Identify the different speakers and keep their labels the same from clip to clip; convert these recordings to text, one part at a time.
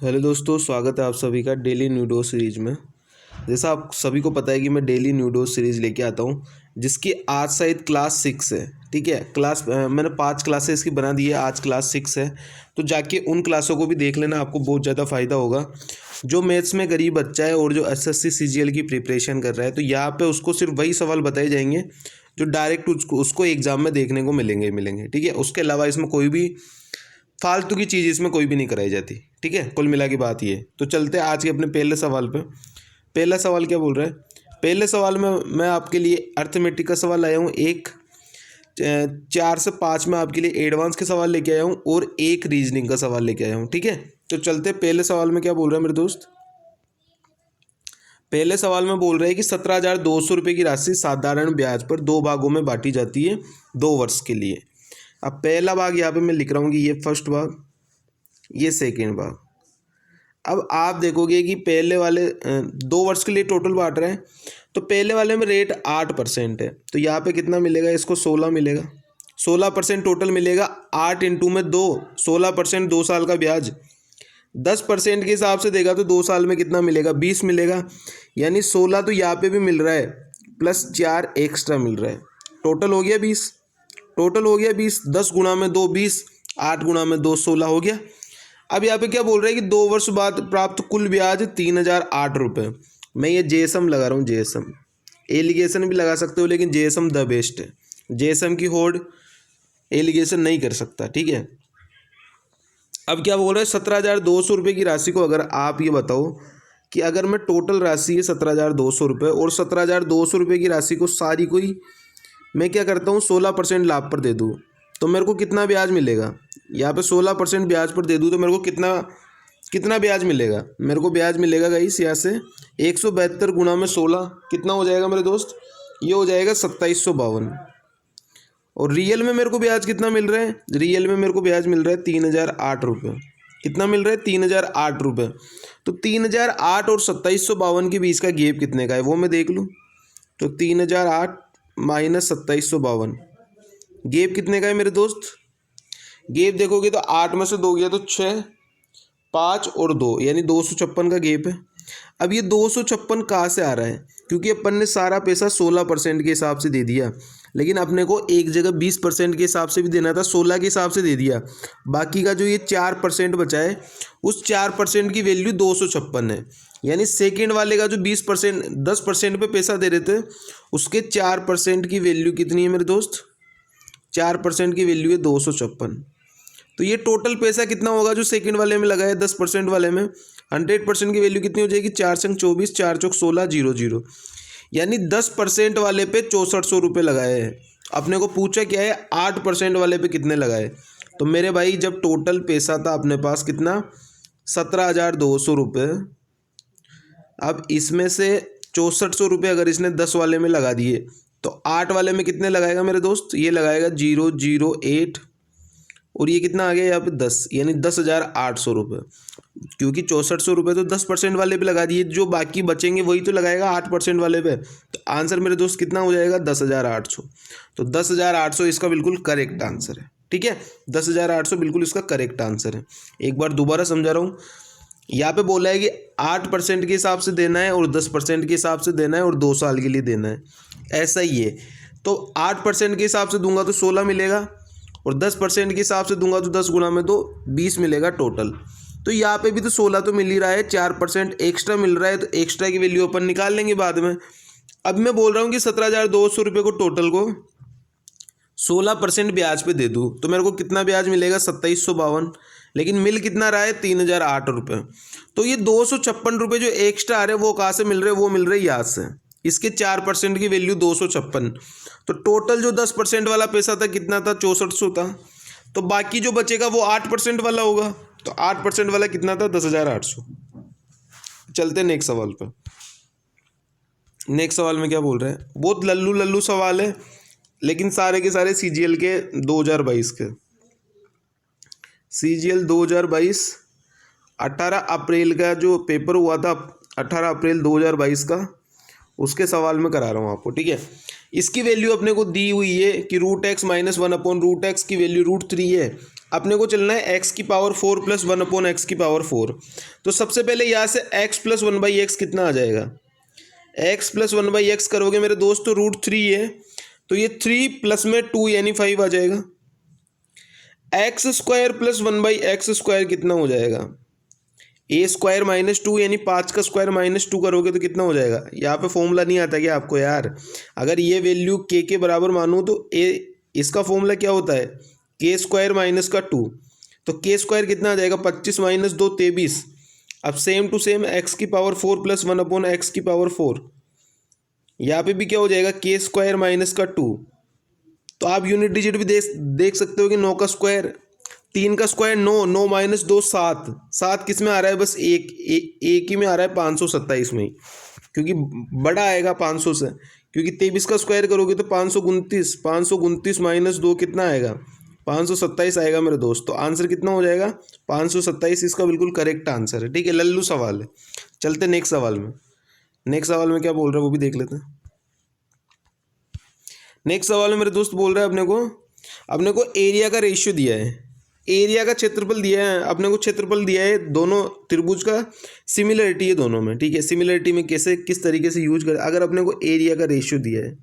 Speaker 1: Hello दोस्तों, स्वागत है आप सभी का डेली न्यूडो सीरीज में। जैसा आप सभी को पता है कि मैं डेली न्यूडो सीरीज लेके आता हूँ, जिसकी आज शायद क्लास 6 है। ठीक है, मैंने 5 क्लासेस की बना दी है, आज क्लास 6 है। तो जाके उन क्लासों को भी देख लेना, आपको बहुत ज़्यादा फ़ायदा होगा। जो मैथ्स में गरीब बच्चा है और जो एसएससी सीजीएल की प्रिपरेशन कर रहा है, तो यहाँ पे उसको सिर्फ वही सवाल बताए जाएंगे जो डायरेक्ट उसको एग्जाम में देखने को मिलेंगे। ठीक है, उसके अलावा इसमें कोई भी फालतू की चीज़ इसमें कोई भी नहीं कराई जाती। ठीक है, कुल मिला की बात ये। तो चलते हैं आज के अपने पहले सवाल पे। पहला सवाल क्या बोल रहा है? पहले सवाल में मैं आपके लिए अर्थमेटिक का सवाल लाया हूँ, एक 4 से 5 में आपके लिए एडवांस के सवाल लेके आया हूँ और एक रीजनिंग का सवाल लेके आया हूँ। ठीक है, तो चलते पहले सवाल में क्या बोल रहा है मेरे दोस्त। पहले सवाल में बोल रहे हैं कि 17,200 रुपये की राशि साधारण ब्याज पर 2 भागों में बांटी जाती है 2 वर्ष के लिए। अब पहला भाग यहाँ पे मैं लिख रहा हूँ कि ये फर्स्ट भाग, ये सेकेंड भाग। अब आप देखोगे कि पहले वाले 2 वर्ष के लिए टोटल बांट रहे हैं, तो पहले वाले में रेट 8% है, तो यहाँ पे कितना मिलेगा? इसको 16 मिलेगा। 16% टोटल मिलेगा। 8 इंटू में 2, 16%, 2 साल का ब्याज। 10% के हिसाब से देगा तो 2 साल में कितना मिलेगा? 20 मिलेगा। यानी 16 तो यहाँ पे भी मिल रहा है, प्लस 4 एक्स्ट्रा मिल रहा है। टोटल हो गया 20। टोटल हो गया 20। 10 गुणा में 2 20, 8 गुणा में 2 16 हो गया। अब यहाँ पे क्या बोल रहे हैं कि 2 वर्ष बाद प्राप्त कुल ब्याज 3,008 रुपये। मैं ये जेएसएम लगा रहा हूँ, जेएसएम। एलिगेशन भी लगा सकते हो, लेकिन जेएसएम द बेस्ट है। जेएसएम की होड़ एलिगेशन नहीं कर सकता। ठीक है, अब क्या बोल रहे हैं? 17,200 रुपये की राशि को अगर आप ये बताओ कि अगर मैं टोटल राशि है 17,200 रुपये, और 17,200 रुपये की राशि को सारी कोई मैं क्या करता हूँ 16% लाभ पर दे दूँ, तो मेरे को कितना ब्याज मिलेगा? यहाँ पे 16% ब्याज पर दे दूँ तो मेरे को कितना ब्याज मिलेगा? मेरे को ब्याज मिलेगा गाइस यहाँ से 172 गुणा में 16 कितना हो जाएगा मेरे दोस्त? ये हो जाएगा 2752। और रियल में मेरे को ब्याज कितना मिल रहा है? रियल में मेरे को ब्याज मिल रहा है 3,008 रुपये। कितना मिल रहा है? 3,008 रुपये। तो 3,008 और 2752 के बीच का गैप कितने का है वो मैं देख लूँ। तो 3,008 माइनस 2752, गैप कितने का है मेरे दोस्त? गैप देखोगे तो 8 में से 2 गया तो 6, 5 और 2, यानी 256 का गैप है। अब ये 256 कहाँ से आ रहा है? क्योंकि अपन ने सारा पैसा 16% के हिसाब से दे दिया, लेकिन अपने को एक जगह 20% के हिसाब से भी देना था, 16 के हिसाब से दे दिया। बाकी का जो ये 4% बचा है, उस 4% की वैल्यू 256 है। यानी सेकेंड वाले का जो 20% 10% पे पैसा दे रहे थे, उसके 4% की वैल्यू कितनी है मेरे दोस्त? 4% की वैल्यू है 256। तो ये टोटल पैसा कितना होगा जो सेकंड वाले में लगा है 10% वाले में? 100% की वैल्यू कितनी हो जाएगी? 4 संग 24, 4 चौक 16, 0 0। यानी 10% वाले पे 6400 रुपये लगाए हैं। अपने को पूछा क्या है? 8% वाले पे कितने लगाए? तो मेरे भाई जब टोटल पैसा था अपने पास कितना? 17,200 रुपये। अब इसमें से 6400 रुपये अगर इसने 10 वाले में लगा दिए, तो 8 वाले में कितने लगाएगा मेरे दोस्त? ये लगाएगा 008, और ये कितना आ गया यहाँ पे 10, यानी 10,800 रुपये। क्योंकि 6400 रुपये तो 10% वाले पे लगा दिए, जो बाकी बचेंगे वही तो लगाएगा 8% वाले पे। तो आंसर मेरे दोस्त कितना हो जाएगा? 10,800। तो 10,800 इसका बिल्कुल करेक्ट आंसर है। ठीक है, 10,800 बिल्कुल इसका करेक्ट आंसर है। एक बार दोबारा समझा रहा हूँ। यहाँ पे बोला है कि 8% के हिसाब से देना है और 10% के हिसाब से देना है और 2 साल के लिए देना है, ऐसा ही है। तो 8% के हिसाब से दूंगा तो 16 मिलेगा, और 10% के हिसाब से दूंगा तो 10 गुणा में 2 20 मिलेगा टोटल। तो यहाँ पे भी तो 16 तो मिल ही रहा है, 4% एक्स्ट्रा मिल रहा है, तो एक्स्ट्रा की वैल्यू अपन निकाल लेंगे बाद में। अब मैं बोल रहा हूँ कि 17,200 रुपये को टोटल को 16% ब्याज पे दे दूँ तो मेरे को कितना ब्याज मिलेगा? 2752। लेकिन मिल कितना रहा है? 3,008 रुपये। तो ये 256 रुपये जो एक्स्ट्रा आ रहे हैं वो कहाँ से मिल रहे हैं? वो मिल रहे हैं यहाँ से। इसके 4% की वैल्यू 256। तो टोटल जो 10% वाला पैसा था कितना था? 6400 था। तो बाकी जो बचेगा वो 8% वाला होगा। तो 8% वाला कितना था? 10,800। चलते नेक्स्ट सवाल पर। नेक्स्ट सवाल में क्या बोल रहे हैं? बहुत लल्लू लल्लू सवाल है, लेकिन सारे के सारे सीजीएल के 2022 के। सीजीएल 2022 18 अप्रैल का जो पेपर हुआ था, 18 अप्रैल 2022 का, उसके सवाल में करा रहा हूँ आपको। ठीक है, इसकी वैल्यू अपने को दी हुई है कि √x - 1/√x की वैल्यू √3 है। अपने को चलना है एक्स की पावर 4 प्लस 1 अपॉन एक्स की पावर 4। तो सबसे पहले यहाँ से एक्स प्लस 1/x कितना आ जाएगा, एक्स प्लस 1/x करोगे मेरे दोस्त तो √3 है, तो ये 3 प्लस में 2 यानी 5 आ जाएगा। एक्स स्क्वायर प्लस 1/x² कितना हो जाएगा, ए स्क्वायर माइनस 2 यानी 5 का स्क्वायर माइनस 2 करोगे तो कितना हो जाएगा। यहाँ पे फॉर्मूला नहीं आता क्या आपको यार, अगर ये वैल्यू के बराबर मानूँ तो इसका फॉर्मूला क्या होता है, के स्क्वायर माइनस का 2, तो के स्क्वायर कितना आ जाएगा 25 माइनस 2 23। अब सेम टू सेम एक्स की पावर 4 प्लस 1 अपॉन एक्स की पावर 4, यहाँ पे भी क्या हो जाएगा के स्क्वायर माइनस का 2। तो आप यूनिट डिजिट भी देख सकते हो कि 9 का स्क्वायर, 3 का स्क्वायर 9, 9 माइनस 2 7, 7 किस में आ रहा है, बस एक ही में आ रहा है 527 में ही, क्योंकि बड़ा आएगा 500 से, क्योंकि 23 का स्क्वायर करोगे तो 529, 529 माइनस 2 कितना आएगा 527 आएगा मेरे दोस्त। तो आंसर कितना हो जाएगा 527, इसका बिल्कुल करेक्ट आंसर है। ठीक है, लल्लू सवाल है। चलते नेक्स्ट सवाल में। नेक्स्ट सवाल में क्या बोल रहा है वो भी देख लेते हैं। नेक्स्ट सवाल में मेरे दोस्त बोल रहा है अपने को एरिया का रेशियो दिया है, एरिया का क्षेत्रफल दिया है, अपने को क्षेत्रफल दिया है, दोनों त्रिभुज का सिमिलरिटी है दोनों में। ठीक है, सिमिलरिटी में कैसे किस तरीके से यूज करें, अगर अपने को एरिया का रेशियो दिया है,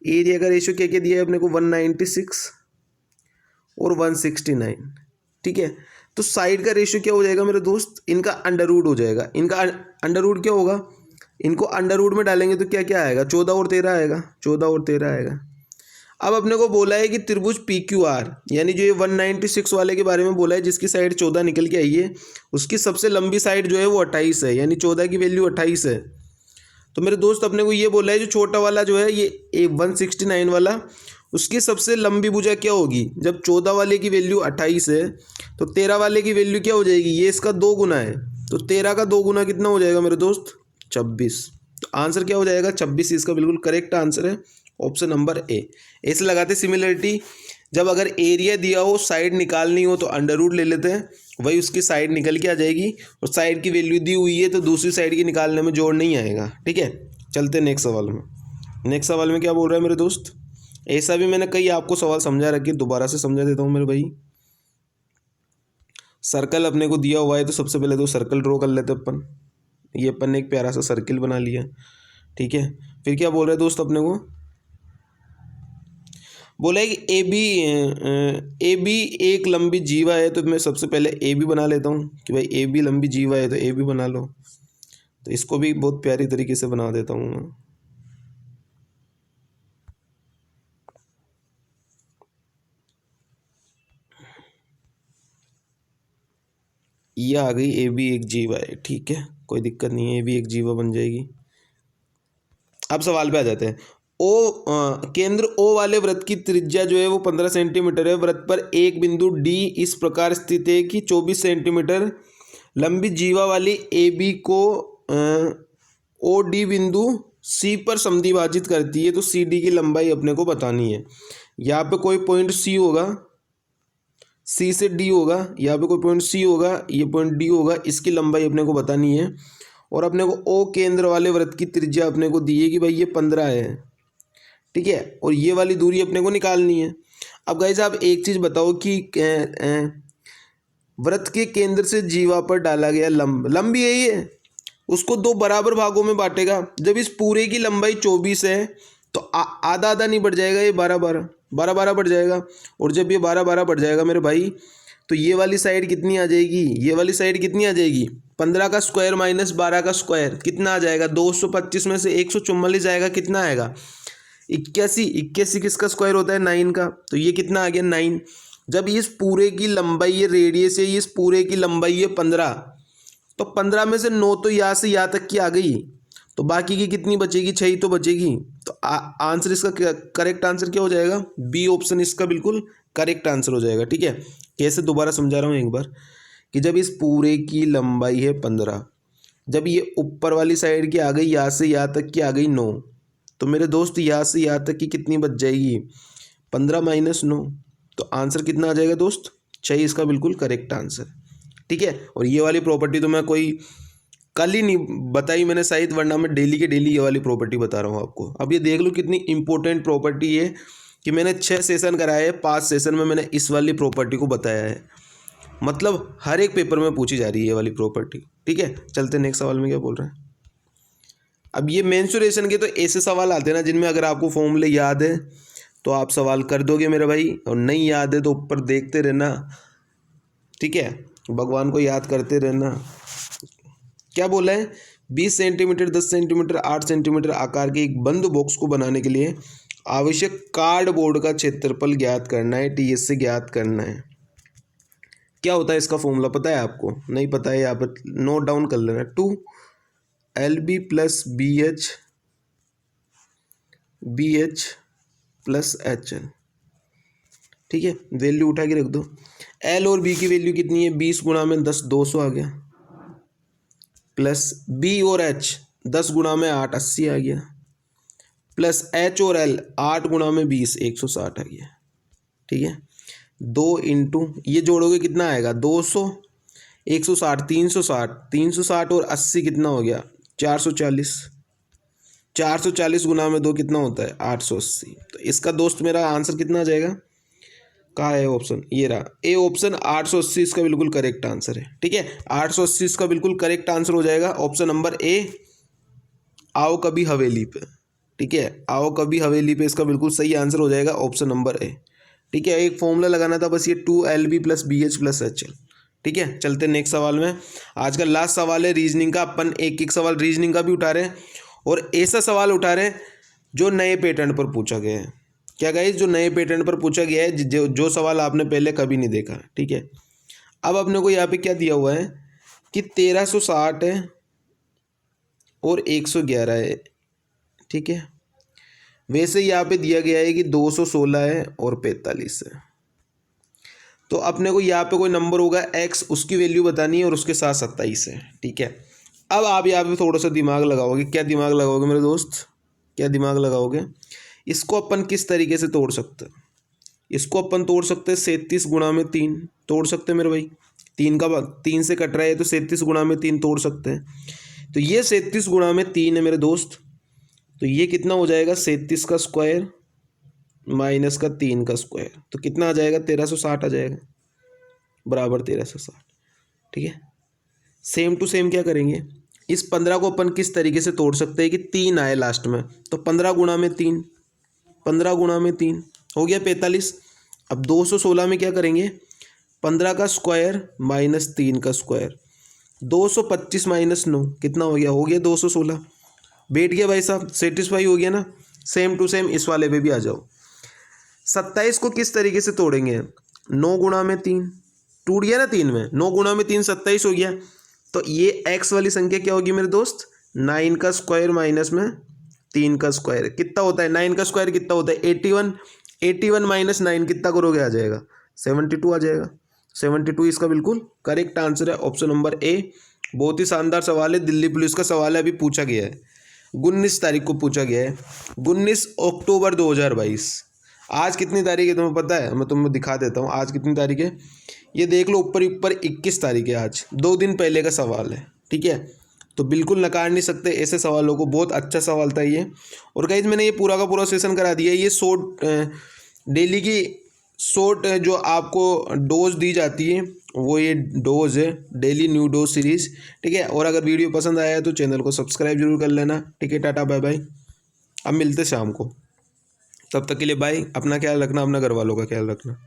Speaker 1: एरिया का रेशियो क्या क्या दिया है अपने को 196 और 169। ठीक है, तो साइड का रेशियो क्या हो जाएगा मेरे दोस्त, इनका अंडर रूट हो जाएगा। इनका अंडर रूट क्या होगा, इनको अंडर रूट में डालेंगे तो क्या क्या आएगा 14 और 13 आएगा, 14 और 13 आएगा। अब अपने को बोला है कि त्रिभुज PQR, यानी जो ये 196 वाले के बारे में बोला है, जिसकी साइड 14 निकल के आई है, उसकी सबसे लंबी साइड जो है वो 28 है, यानी 14 की वैल्यू 28 है। तो मेरे दोस्त अपने को ये बोला है जो छोटा वाला जो है ये 169 वाला, उसकी सबसे लंबी भुजा क्या होगी, जब 14 वाले की वैल्यू 28 है तो 13 वाले की वैल्यू क्या हो जाएगी, ये इसका 2 गुना है, तो 13 का 2 गुना कितना हो जाएगा मेरे दोस्त 26। तो आंसर क्या हो जाएगा 26, इसका बिल्कुल करेक्ट आंसर है ऑप्शन नंबर ए। ऐसे लगाते सिमिलरिटी, जब अगर एरिया दिया हो साइड निकालनी हो तो अंडर रूट ले लेते हैं, वही उसकी साइड निकल के आ जाएगी, और साइड की वैल्यू दी हुई है तो दूसरी साइड की निकालने में जोड़ नहीं आएगा। ठीक है, चलते नेक्स्ट सवाल में। नेक्स्ट सवाल में क्या बोल रहा है मेरे दोस्त, ऐसा भी मैंने कई आपको सवाल समझा रखे, दोबारा से समझा देता हूँ मेरे भाई। सर्कल अपने को दिया हुआ है तो सबसे पहले तो सर्कल ड्रॉ कर लेते अपन, ये अपन ने एक प्यारा सा सर्किल बना लिया। ठीक है, फिर क्या बोल रहा है दोस्त अपने को, बोला है कि ए बी एक लंबी जीवा है, तो मैं सबसे पहले ए बी बना लेता हूँ कि भाई ए बी लंबी जीवा है तो ए बी बना लो। तो इसको भी बहुत प्यारी तरीके से बना देता हूँ मैं। ये आ गई ए बी एक जीवा है। ठीक है, कोई दिक्कत नहीं है, ए बी एक जीवा बन जाएगी। अब सवाल पे आ जाते हैं। केंद्र O वाले वृत्त की त्रिज्या जो है वो 15 सेंटीमीटर है। वृत्त पर एक बिंदु D इस प्रकार स्थित है कि 24 सेंटीमीटर लंबी जीवा वाली AB को OD बिंदु C पर समद्विभाजित करती है। तो CD की लंबाई अपने को बतानी है। यहाँ पे कोई पॉइंट C होगा, C से D होगा, यहाँ पे कोई पॉइंट C होगा, ये पॉइंट D होगा, इसकी लंबाई अपने को बतानी है। और अपने को O केंद्र वाले वृत्त की त्रिज्या अपने को दी है कि भाई ये 15 है। ठीक है, और ये वाली दूरी अपने को निकालनी है। अब गाइस आप एक चीज़ बताओ कि वृत्त के केंद्र से जीवा पर डाला गया लंबी है ये, उसको 2 बराबर भागों में बांटेगा। जब इस पूरे की लंबाई 24 है तो आधा आधा नहीं बढ़ जाएगा, ये 12 बढ़ जाएगा। और जब ये 12 बढ़ जाएगा मेरे भाई, तो ये वाली साइड कितनी आ जाएगी, ये वाली साइड कितनी आ जाएगी 15 का स्क्वायर माइनस 12 का स्क्वायर कितना आ जाएगा, 225 में से 144 आएगा, कितना आएगा 81। 81 किसका स्क्वायर होता है 9 का, तो ये कितना आ गया 9। जब इस पूरे की लंबाई ये रेडियस है, इस पूरे की लंबाई है 15, तो 15 में से 9 तो यहाँ से यहाँ तक की आ गई, तो बाकी की कितनी बचेगी 6 ही तो बचेगी। तो आंसर इसका करेक्ट आंसर क्या हो जाएगा, बी ऑप्शन इसका बिल्कुल करेक्ट आंसर हो जाएगा। ठीक है, कैसे दोबारा समझा रहा हूँ एक बार कि जब इस पूरे की लंबाई है 15, जब ये ऊपर वाली साइड की आ गई यहाँ से यहाँ तक की आ गई 9, तो मेरे दोस्त यहाँ से यहाँ तक की कितनी बच जाएगी 15 माइनस 9, तो आंसर कितना आ जाएगा दोस्त 6, इसका बिल्कुल करेक्ट आंसर। ठीक है, और ये वाली प्रॉपर्टी तो मैं कोई कल ही नहीं बताई मैंने शायद, वरना मैं डेली के डेली ये वाली प्रॉपर्टी बता रहा हूँ आपको। अब ये देख लो कितनी इंपॉर्टेंट प्रॉपर्टी है कि मैंने 6 सेशन कराए हैं, 5 सेशन में मैंने इस वाली प्रॉपर्टी को बताया है। मतलब हर एक पेपर में पूछी जा रही है ये वाली प्रॉपर्टी। ठीक है, चलते नेक्स्ट सवाल में क्या बोल रहे हैं। अब ये मेंसुरेशन के तो ऐसे सवाल आते हैं ना जिनमें अगर आपको फॉर्मूले याद है तो आप सवाल कर दोगे मेरे भाई, और नहीं याद है तो ऊपर देखते रहना। ठीक है, भगवान को याद करते रहना। क्या बोला है, 20 सेंटीमीटर, 10 सेंटीमीटर, 8 सेंटीमीटर आकार के एक बंद बॉक्स को बनाने के लिए आवश्यक कार्डबोर्ड का क्षेत्रफल ज्ञात करना है, टीएस से ज्ञात करना है। क्या होता है इसका फॉर्मूला, पता है आपको? नहीं पता है, यहाँ पर नोट डाउन कर लेना। 2LB plus BH plus HL। ठीक है, वैल्यू उठा के रख दो। L और B की वैल्यू कितनी है, 20 गुणा में 10, 200 आ गया, प्लस B और H 10 गुणा में 8, 80 आ गया, प्लस H और L 8 गुणा में 20, 160 आ गया। ठीक है, 2 इंटू ये जोड़ोगे कितना आएगा, 200, 160, 360, 360 और 80 कितना हो गया, 440। 440 गुना में 2 कितना होता है, 880। तो इसका दोस्त मेरा आंसर कितना आ जाएगा, कहाँ है ऑप्शन, ये रहा ए ऑप्शन, 880 इसका बिल्कुल करेक्ट आंसर है। ठीक है, 880 इसका बिल्कुल करेक्ट आंसर हो जाएगा, ऑप्शन नंबर ए, आओ कभी हवेली पे। ठीक है, आओ कभी हवेली पे इसका बिल्कुल सही आंसर हो जाएगा, ऑप्शन नंबर ए। ठीक है, एक फॉर्मूला लगाना था बस, ये 2LB plus BH plus HL। ठीक है, चलते नेक्स्ट सवाल में। आज का लास्ट सवाल है रीजनिंग का। अपन एक एक सवाल रीजनिंग का भी उठा रहे हैं और ऐसा सवाल उठा रहे हैं जो नए पैटर्न पर पूछा गया है। क्या गाइस, जो नए पैटर्न पर पूछा गया है, जो सवाल आपने पहले कभी नहीं देखा। ठीक है, अब अपने को यहाँ पे क्या दिया हुआ है कि 1360 है और 111 है। ठीक है, वैसे यहाँ पे दिया गया है कि 216 है और 45 है। तो अपने को यहाँ पे कोई नंबर होगा x, उसकी वैल्यू बतानी है और उसके साथ 27 है। ठीक है, अब आप यहाँ पे थोड़ा सा दिमाग लगाओगे। क्या दिमाग लगाओगे मेरे दोस्त, क्या दिमाग लगाओगे? इसको अपन किस तरीके से तोड़ सकते हैं? इसको अपन तोड़ सकते हैं 37 गुणा में 3, तोड़ सकते हैं मेरे भाई। 3 से कट रहा है तो 37 गुणा में 3 तोड़ सकते हैं। तो ये 37 गुणा में 3 है मेरे दोस्त, तो ये कितना हो जाएगा, 37 का स्क्वायर माइनस का 3 का स्क्वायर, तो कितना आ जाएगा, 1360 आ जाएगा, बराबर 1360। ठीक है, सेम टू सेम क्या करेंगे, इस 15 को अपन किस तरीके से तोड़ सकते हैं कि 3 आए लास्ट में, तो 15 गुणा में 3, 15 गुणा में 3 हो गया 45। अब 216 में क्या करेंगे, 15 का स्क्वायर माइनस 3 का स्क्वायर, 225 माइनस 9 कितना हो गया 216। बैठ गया भाई साहब, सेटिस्फाई हो गया ना। सेम टू सेम इस वाले पे भी आ जाओ। 27 को किस तरीके से तोड़ेंगे, 9 गुणा में 3, टूट गया ना 3 में, 9 गुणा में 3 27 हो गया। तो ये x वाली संख्या क्या होगी मेरे दोस्त, 9 का स्क्वायर माइनस में 3 का स्क्वायर कितना होता है, 9 का स्क्वायर कितना होता है 81, 81 माइनस 9 कितना करोगे, आ जाएगा 72 आ जाएगा। 72 इसका बिल्कुल करेक्ट आंसर है, ऑप्शन नंबर ए। बहुत ही शानदार सवाल है, दिल्ली पुलिस का सवाल है, अभी पूछा गया है, 19 तारीख को पूछा गया है, 19 अक्टूबर 2022। आज कितनी तारीख है तुम्हें पता है, मैं तुम्हें दिखा देता हूँ आज कितनी तारीख है। ये देख लो ऊपर ऊपर 21 तारीख है, आज 2 दिन पहले का सवाल है। ठीक है, तो बिल्कुल नकार नहीं सकते ऐसे सवालों को, बहुत अच्छा सवाल था ये। और गाइस मैंने ये पूरा का पूरा सेशन करा दिया है। ये शॉर्ट डेली की शॉर्ट जो आपको डोज दी जाती है वो ये डोज है, डेली न्यू डोज सीरीज़। ठीक है, और अगर वीडियो पसंद आया है तो चैनल को सब्सक्राइब जरूर कर लेना। ठीक है, टाटा बाय बाय, अब मिलते शाम को, तब तक के लिए बाय। अपना ख्याल रखना, अपना घर वालों का ख्याल रखना।